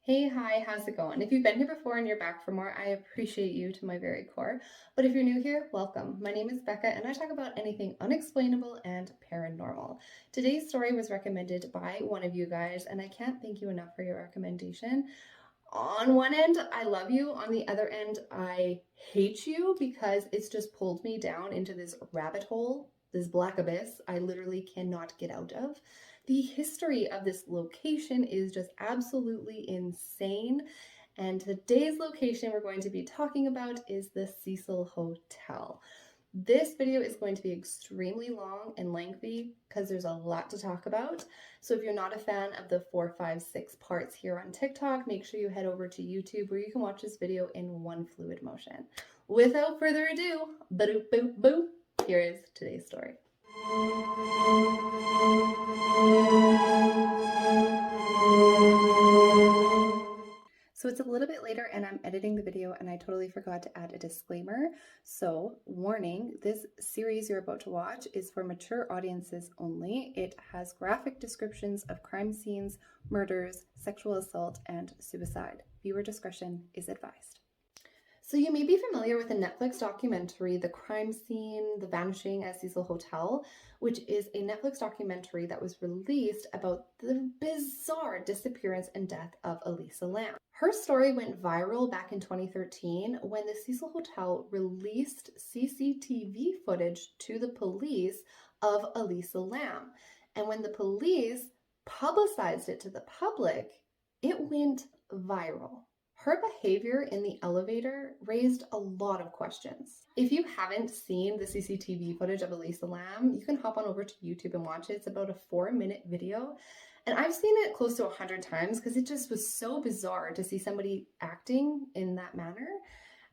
Hey, hi, how's it going? If you've been here before and you're back for more, I appreciate you to my very core. But if you're new here, welcome. My name is Becca and I talk about anything unexplainable and paranormal. Today's story was recommended by one of you guys, and I can't thank you enough for your recommendation. On one end, I love you. On the other end, I hate you because it's just pulled me down into this rabbit hole, this black abyss I literally cannot get out of. The history of this location is just absolutely insane. And today's location we're going to be talking about is the Cecil Hotel. This video is going to be extremely long and lengthy because there's a lot to talk about. So if you're not a fan of the 4, 5, 6 parts here on TikTok, make sure you head over to YouTube where you can watch this video in one fluid motion. Without further ado, boop, boop, boop, here is today's story. So it's a little bit later and I'm editing the video and I totally forgot to add a disclaimer. So warning, this series you're about to watch is for mature audiences only. It has graphic descriptions of crime scenes, murders, sexual assault, and suicide. Viewer discretion is advised. So you may be familiar with the Netflix documentary, The Crime Scene, The Vanishing at Cecil Hotel, which is a Netflix documentary that was released about the bizarre disappearance and death of Elisa Lam. Her story went viral back in 2013 when the Cecil Hotel released CCTV footage to the police of Elisa Lam. And when the police publicized it to the public, it went viral. Her behavior in the elevator raised a lot of questions. If you haven't seen the CCTV footage of Elisa Lam, you can hop on over to YouTube and watch it. It's about a 4-minute video. And I've seen it close to 100 times because it just was so bizarre to see somebody acting in that manner.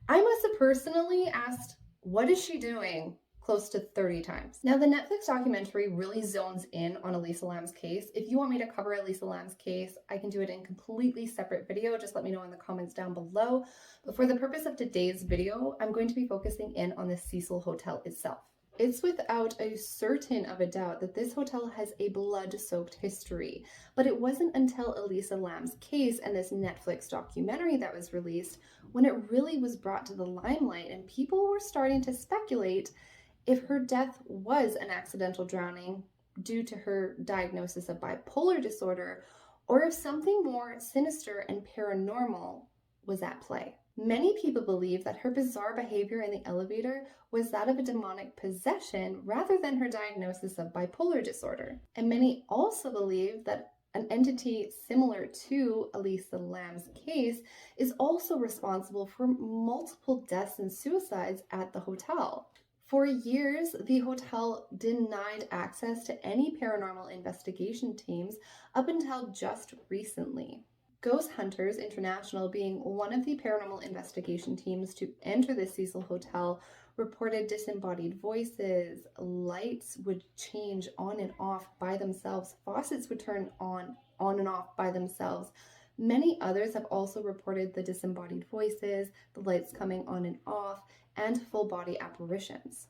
I must have personally asked, what is she doing? Close to 30 times. Now, the Netflix documentary really zones in on Elisa Lam's case. If you want me to cover Elisa Lam's case, I can do it in a completely separate video. Just let me know in the comments down below. But for the purpose of today's video, I'm going to be focusing in on the Cecil Hotel itself. It's without a certain of a doubt that this hotel has a blood-soaked history, but it wasn't until Elisa Lam's case and this Netflix documentary that was released when it really was brought to the limelight and people were starting to speculate if her death was an accidental drowning due to her diagnosis of bipolar disorder, or if something more sinister and paranormal was at play. Many people believe that her bizarre behavior in the elevator was that of a demonic possession rather than her diagnosis of bipolar disorder. And many also believe that an entity similar to Elisa Lam's case is also responsible for multiple deaths and suicides at the hotel. For years, the hotel denied access to any paranormal investigation teams up until just recently. Ghost Hunters International, being one of the paranormal investigation teams to enter the Cecil Hotel, reported disembodied voices, lights would change on and off by themselves, faucets would turn on and off by themselves. Many others have also reported the disembodied voices, the lights coming on and off, and full body apparitions.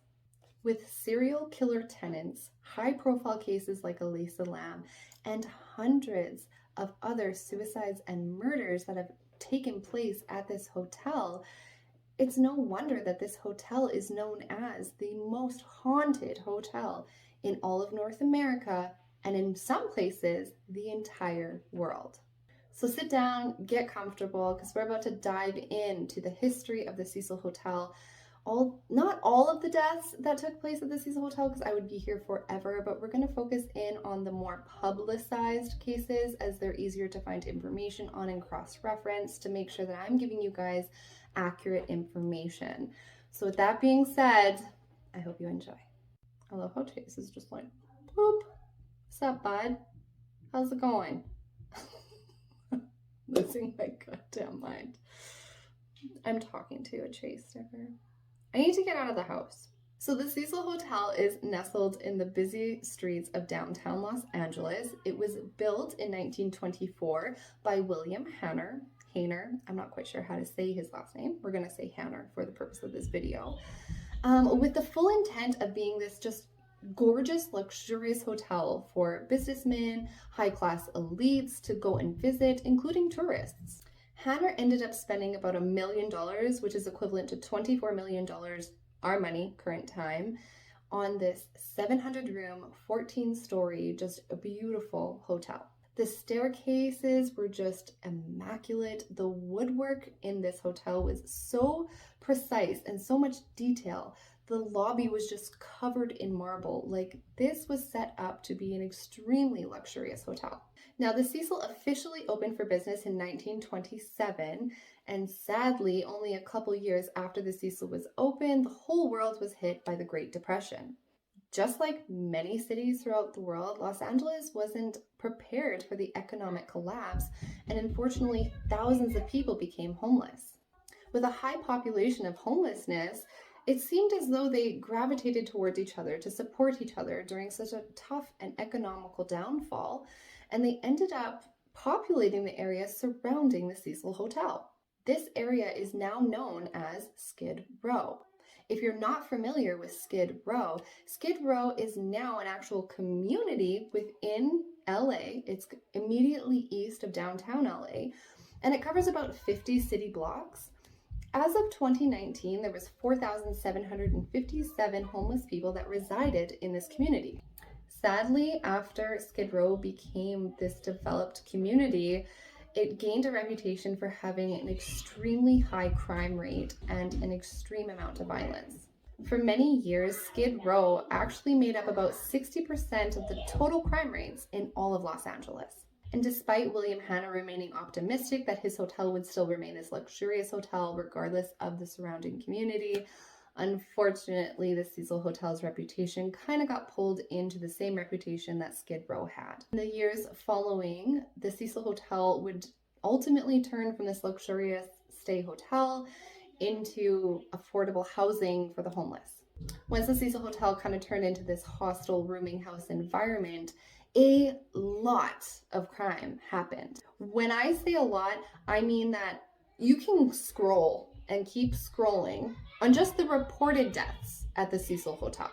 With serial killer tenants, high-profile cases like Elisa Lam, and hundreds of other suicides and murders that have taken place at this hotel, it's no wonder that this hotel is known as the most haunted hotel in all of North America, and in some places, the entire world. So sit down, get comfortable, because we're about to dive into the history of the Cecil Hotel. Not all of the deaths that took place at the Cecil Hotel, because I would be here forever, but we're going to focus in on the more publicized cases as they're easier to find information on and cross-reference to make sure that I'm giving you guys accurate information. So with that being said, I hope you enjoy. I love how Chase is just like, boop. What's up, bud? How's it going? Losing my goddamn mind. I'm talking to a Chase sticker. I need to get out of the house. So the Cecil Hotel is nestled in the busy streets of downtown Los Angeles. It was built in 1924 by William Hanner. I'm not quite sure how to say his last name. We're going to say Hanner for the purpose of this video. With the full intent of being this just gorgeous, luxurious hotel for businessmen, high-class elites to go and visit, including tourists. Hannah ended up spending about $1 million, which is equivalent to $24 million, our money, current time, on this 700-room, 14-story, just a beautiful hotel. The staircases were just immaculate. The woodwork in this hotel was so precise and so much detail. The lobby was just covered in marble. Like, this was set up to be an extremely luxurious hotel. Now, the Cecil officially opened for business in 1927, and sadly, only a couple years after the Cecil was opened, the whole world was hit by the Great Depression. Just like many cities throughout the world, Los Angeles wasn't prepared for the economic collapse, and unfortunately, thousands of people became homeless. With a high population of homelessness, it seemed as though they gravitated towards each other to support each other during such a tough and economical downfall, and they ended up populating the area surrounding the Cecil Hotel. This area is now known as Skid Row. If you're not familiar with Skid Row is now an actual community within LA. It's immediately east of downtown LA, and it covers about 50 city blocks. As of 2019, there was 4,757 homeless people that resided in this community. Sadly, after Skid Row became this developed community, it gained a reputation for having an extremely high crime rate and an extreme amount of violence. For many years, Skid Row actually made up about 60% of the total crime rates in all of Los Angeles. And despite William Hanna remaining optimistic that his hotel would still remain this luxurious hotel regardless of the surrounding community, unfortunately, the Cecil Hotel's reputation kind of got pulled into the same reputation that Skid Row had. In the years following, the Cecil Hotel would ultimately turn from this luxurious stay hotel into affordable housing for the homeless. Once the Cecil Hotel kind of turned into this hostile rooming house environment, a lot of crime happened. When I say a lot, I mean that you can scroll and keep scrolling on just the reported deaths at the Cecil Hotel.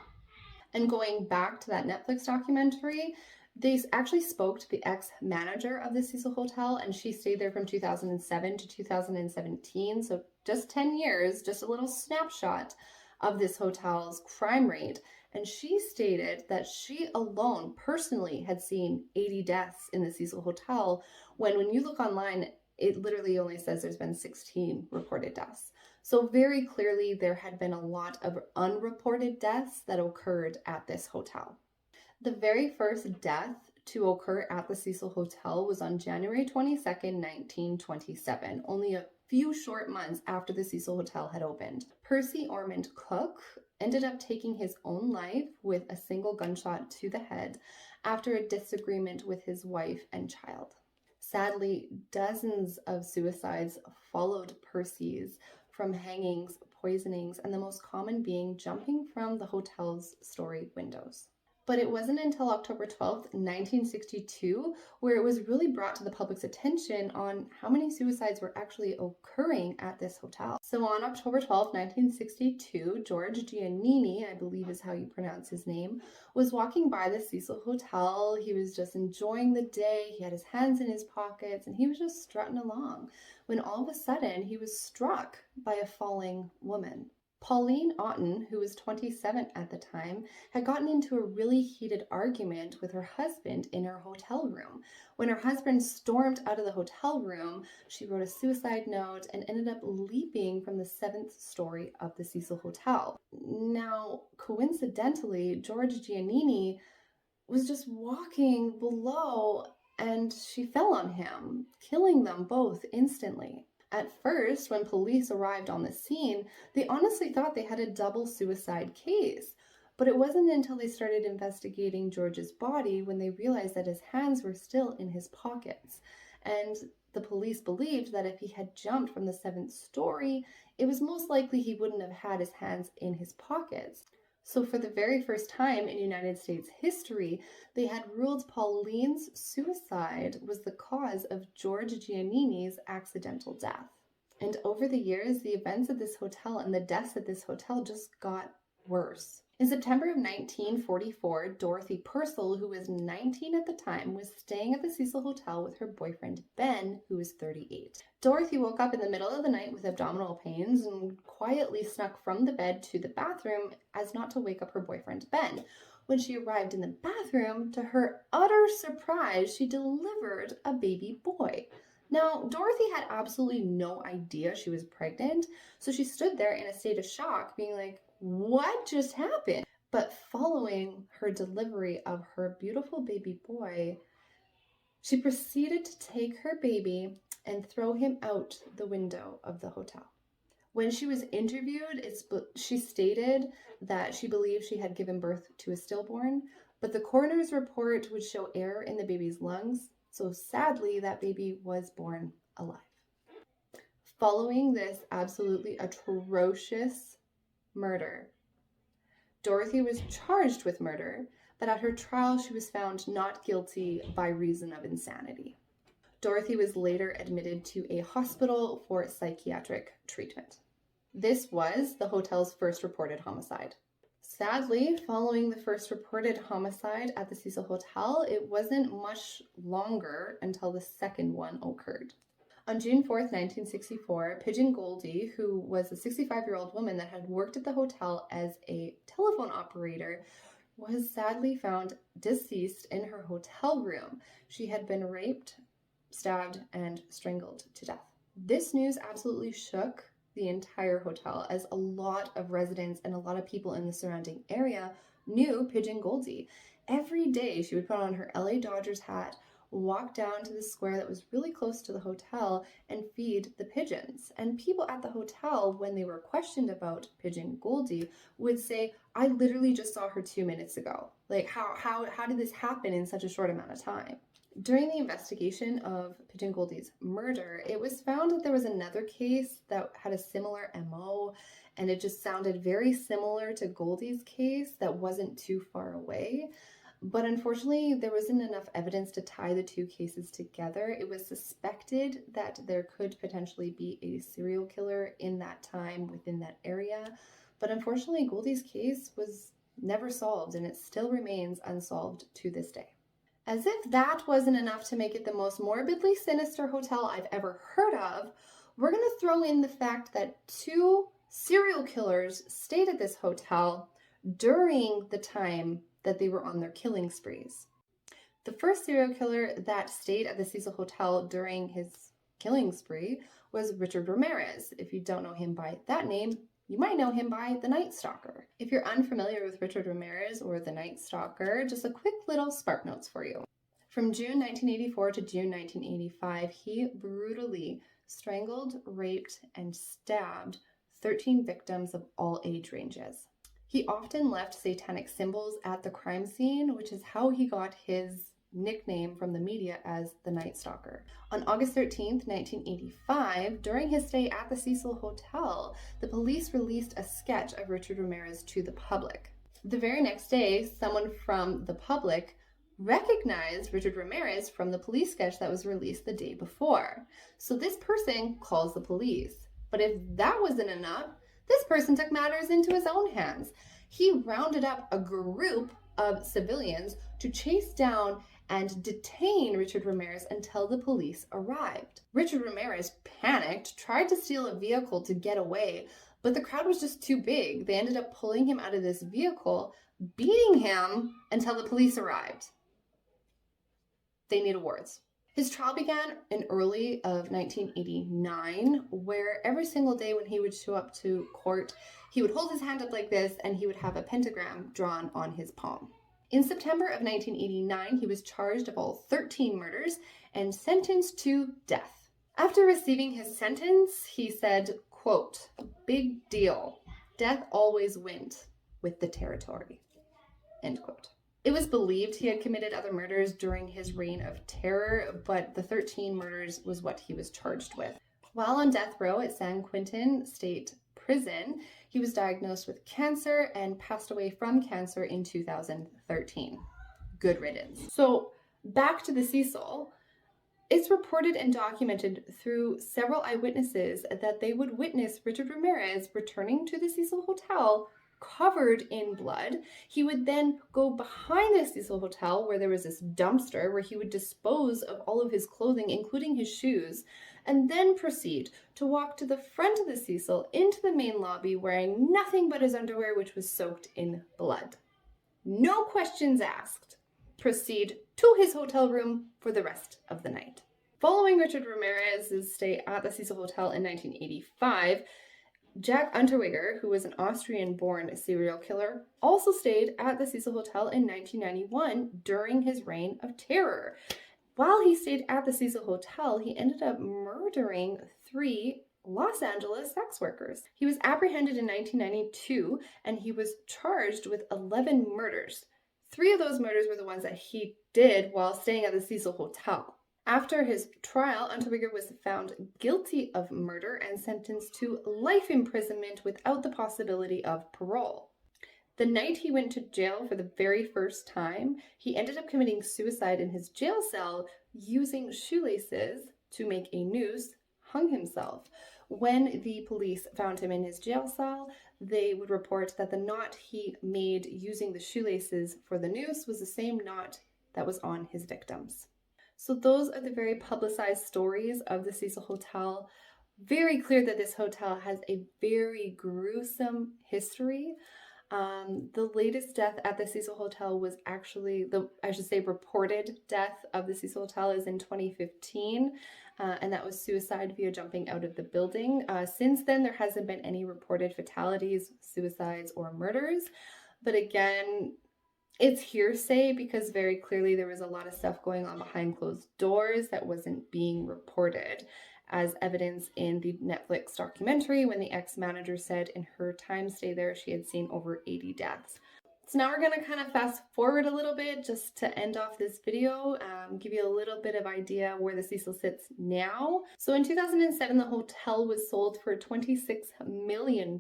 And going back to that Netflix documentary, they actually spoke to the ex-manager of the Cecil Hotel, and she stayed there from 2007 to 2017. So just 10 years, just a little snapshot of this hotel's crime rate. And she stated that she alone personally had seen 80 deaths in the Cecil Hotel, when you look online, it literally only says there's been 16 reported deaths. So very clearly there had been a lot of unreported deaths that occurred at this hotel. The very first death to occur at the Cecil Hotel was on January 22nd, 1927, only a few short months after the Cecil Hotel had opened. Percy Ormond Cook ended up taking his own life with a single gunshot to the head after a disagreement with his wife and child. Sadly, dozens of suicides followed Percy's, from hangings, poisonings, and the most common being jumping from the hotel's story windows. But it wasn't until October 12th, 1962, where it was really brought to the public's attention on how many suicides were actually occurring at this hotel. So on October 12th, 1962, George Giannini, I believe is how you pronounce his name, was walking by the Cecil Hotel. He was just enjoying the day. He had his hands in his pockets, and he was just strutting along, when all of a sudden he was struck by a falling woman. Pauline Otten, who was 27 at the time, had gotten into a really heated argument with her husband in her hotel room. When her husband stormed out of the hotel room, she wrote a suicide note and ended up leaping from the 7th story of the Cecil Hotel. Now, coincidentally, George Giannini was just walking below and she fell on him, killing them both instantly. At first, when police arrived on the scene, they honestly thought they had a double suicide case. But it wasn't until they started investigating George's body when they realized that his hands were still in his pockets. And the police believed that if he had jumped from the 7th story, it was most likely he wouldn't have had his hands in his pockets. So for the very first time in United States history, they had ruled Pauline's suicide was the cause of George Giannini's accidental death. And over the years, the events at this hotel and the deaths at this hotel just got worse. In September of 1944, Dorothy Purcell, who was 19 at the time, was staying at the Cecil Hotel with her boyfriend Ben, who was 38. Dorothy woke up in the middle of the night with abdominal pains and quietly snuck from the bed to the bathroom as not to wake up her boyfriend Ben. When she arrived in the bathroom, to her utter surprise, she delivered a baby boy. Now, Dorothy had absolutely no idea she was pregnant, so she stood there in a state of shock, being like, what just happened? But following her delivery of her beautiful baby boy, she proceeded to take her baby and throw him out the window of the hotel. When she was interviewed, she stated that she believed she had given birth to a stillborn, but the coroner's report would show air in the baby's lungs, so sadly, that baby was born alive. Following this absolutely atrocious murder, Dorothy was charged with murder, but at her trial she was found not guilty by reason of insanity. Dorothy was later admitted to a hospital for psychiatric treatment. This was the hotel's first reported homicide. Sadly, following the first reported homicide at the Cecil Hotel, it wasn't much longer until the second one occurred. On June 4th, 1964, Pigeon Goldie, who was a 65-year-old woman that had worked at the hotel as a telephone operator, was sadly found deceased in her hotel room. She had been raped, stabbed, and strangled to death. This news absolutely shook the entire hotel, as a lot of residents and a lot of people in the surrounding area knew Pigeon Goldie. Every day she would put on her LA Dodgers hat, walk down to the square that was really close to the hotel and feed the pigeons. And people at the hotel, when they were questioned about Pigeon Goldie, would say, I literally just saw her 2 minutes ago. Like, how did this happen in such a short amount of time? During the investigation of Pigeon Goldie's murder, it was found that there was another case that had a similar MO, and it just sounded very similar to Goldie's case that wasn't too far away. But unfortunately, there wasn't enough evidence to tie the two cases together. It was suspected that there could potentially be a serial killer in that time within that area. But unfortunately, Goldie's case was never solved, and it still remains unsolved to this day. As if that wasn't enough to make it the most morbidly sinister hotel I've ever heard of, we're going to throw in the fact that 2 serial killers stayed at this hotel during the time that they were on their killing sprees. The first serial killer that stayed at the Cecil Hotel during his killing spree was Richard Ramirez. If you don't know him by that name, you might know him by the Night Stalker. If you're unfamiliar with Richard Ramirez or the Night Stalker, just a quick little spark notes for you. From June 1984 to June 1985, he brutally strangled, raped, and stabbed 13 victims of all age ranges. He often left satanic symbols at the crime scene, which is how he got his nickname from the media as the Night Stalker. On August 13th, 1985, during his stay at the Cecil Hotel, the police released a sketch of Richard Ramirez to the public. The very next day, someone from the public recognized Richard Ramirez from the police sketch that was released the day before. So this person calls the police. But if that wasn't enough, this person took matters into his own hands. He rounded up a group of civilians to chase down and detain Richard Ramirez until the police arrived. Richard Ramirez panicked, tried to steal a vehicle to get away, but the crowd was just too big. They ended up pulling him out of this vehicle, beating him until the police arrived. They need awards. His trial began in early of 1989, where every single day when he would show up to court, he would hold his hand up like this and he would have a pentagram drawn on his palm. In September of 1989, he was charged of all 13 murders and sentenced to death. After receiving his sentence, he said, quote, "Big deal. Death always went with the territory." End quote. It was believed he had committed other murders during his reign of terror, but the 13 murders was what he was charged with. While on death row at San Quentin State Prison, he was diagnosed with cancer and passed away from cancer in 2013. Good riddance. So back to the Cecil. It's reported and documented through several eyewitnesses that they would witness Richard Ramirez returning to the Cecil Hotel covered in blood. He would then go behind the Cecil Hotel, where there was this dumpster where he would dispose of all of his clothing, including his shoes, and then proceed to walk to the front of the Cecil into the main lobby wearing nothing but his underwear, which was soaked in blood. No questions asked. Proceed to his hotel room for the rest of the night. Following Richard Ramirez's stay at the Cecil Hotel in 1985, Jack Unterweger, who was an Austrian-born serial killer, also stayed at the Cecil Hotel in 1991 during his reign of terror. While he stayed at the Cecil Hotel, he ended up murdering 3 Los Angeles sex workers. He was apprehended in 1992 and he was charged with 11 murders. 3 of those murders were the ones that he did while staying at the Cecil Hotel. After his trial, Unterweger was found guilty of murder and sentenced to life imprisonment without the possibility of parole. The night he went to jail for the very first time, he ended up committing suicide in his jail cell using shoelaces to make a noose, hung himself. When the police found him in his jail cell, they would report that the knot he made using the shoelaces for the noose was the same knot that was on his victims. So those are the very publicized stories of the Cecil Hotel. Very clear that this hotel has a very gruesome history. The latest death at the Cecil Hotel was actually, reported death of the Cecil Hotel is in 2015, and that was suicide via jumping out of the building. Since then, there hasn't been any reported fatalities, suicides, or murders. But again, it's hearsay because very clearly there was a lot of stuff going on behind closed doors that wasn't being reported, as evidence in the Netflix documentary when the ex-manager said in her time stay there she had seen over 80 deaths. So now we're going to kind of fast forward a little bit just to end off this video, give you a little bit of idea where the Cecil sits now. So in 2007, the hotel was sold for $26 million.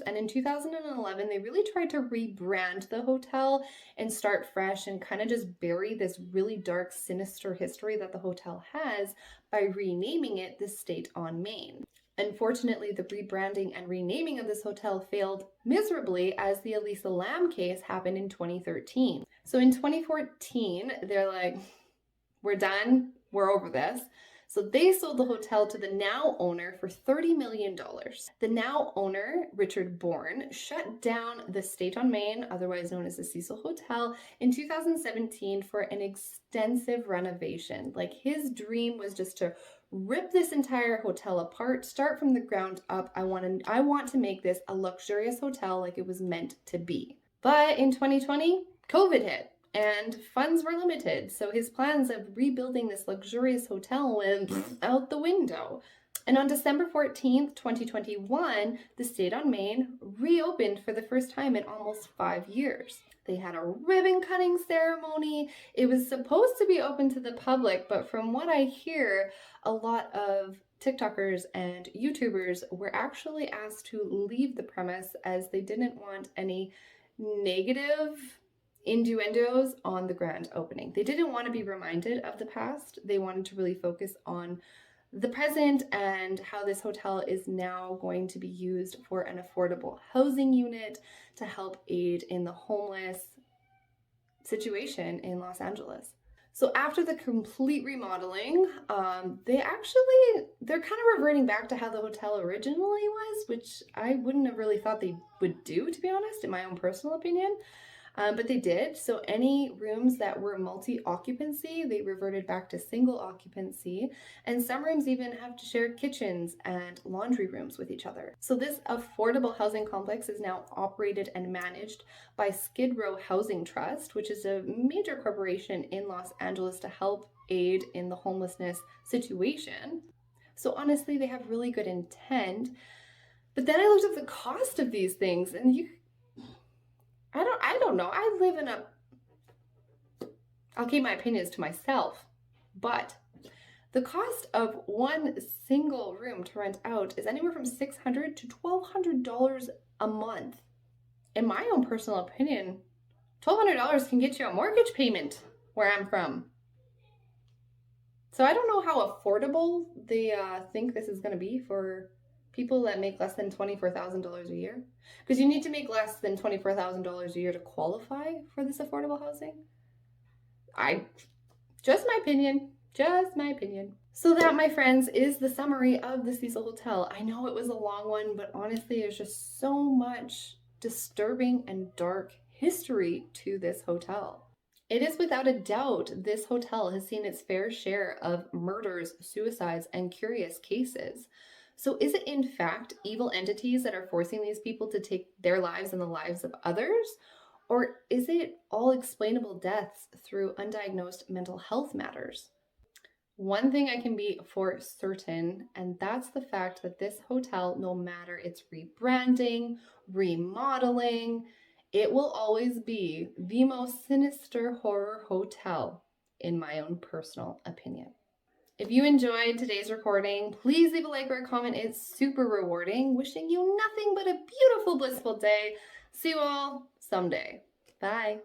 And in 2011, they really tried to rebrand the hotel and start fresh and kind of just bury this really dark, sinister history that the hotel has by renaming it the State on Main. Unfortunately, the rebranding and renaming of this hotel failed miserably as the Elisa Lam case happened in 2013. So in 2014, they're like, we're done, we're over this. So they sold the hotel to the now owner for $30 million. The now owner, Richard Bourne, shut down the State on Main, otherwise known as the Cecil Hotel, in 2017 for an extensive renovation. Like, his dream was just to rip this entire hotel apart, start from the ground up. I want to make this a luxurious hotel like it was meant to be. But in 2020, COVID hit and funds were limited. So his plans of rebuilding this luxurious hotel went out the window. And on December 14th, 2021, the State on Main reopened for the first time in almost 5 years. They had a ribbon cutting ceremony. It was supposed to be open to the public, but from what I hear, a lot of TikTokers and YouTubers were actually asked to leave the premise as they didn't want any negative innuendos on the grand opening. They didn't want to be reminded of the past. They wanted to really focus on the present and how this hotel is now going to be used for an affordable housing unit to help aid in the homeless situation in Los Angeles. So after the complete remodeling, they're kind of reverting back to how the hotel originally was, which I wouldn't have really thought they would do, to be honest, in my own personal opinion. But they did. So any rooms that were multi-occupancy, they reverted back to single occupancy. And some rooms even have to share kitchens and laundry rooms with each other. So this affordable housing complex is now operated and managed by Skid Row Housing Trust, which is a major corporation in Los Angeles to help aid in the homelessness situation. So honestly, they have really good intent. But then I looked at the cost of these things, and I don't know. I'll keep my opinions to myself, but the cost of one single room to rent out is anywhere from $600 to $1,200 a month. In my own personal opinion, $1,200 can get you a mortgage payment where I'm from. So I don't know how affordable they think this is going to be for People that make less than $24,000 a year? Because you need to make less than $24,000 a year to qualify for this affordable housing. Just my opinion. Just my opinion. So that, my friends, is the summary of the Cecil Hotel. I know it was a long one, but honestly, there's just so much disturbing and dark history to this hotel. It is without a doubt this hotel has seen its fair share of murders, suicides, and curious cases. So is it in fact evil entities that are forcing these people to take their lives and the lives of others? Or is it all explainable deaths through undiagnosed mental health matters? One thing I can be for certain, and that's the fact that this hotel, no matter its rebranding, remodeling, it will always be the most sinister horror hotel, in my own personal opinion. If you enjoyed today's recording, please leave a like or a comment. It's super rewarding. Wishing you nothing but a beautiful, blissful day. See you all someday. Bye.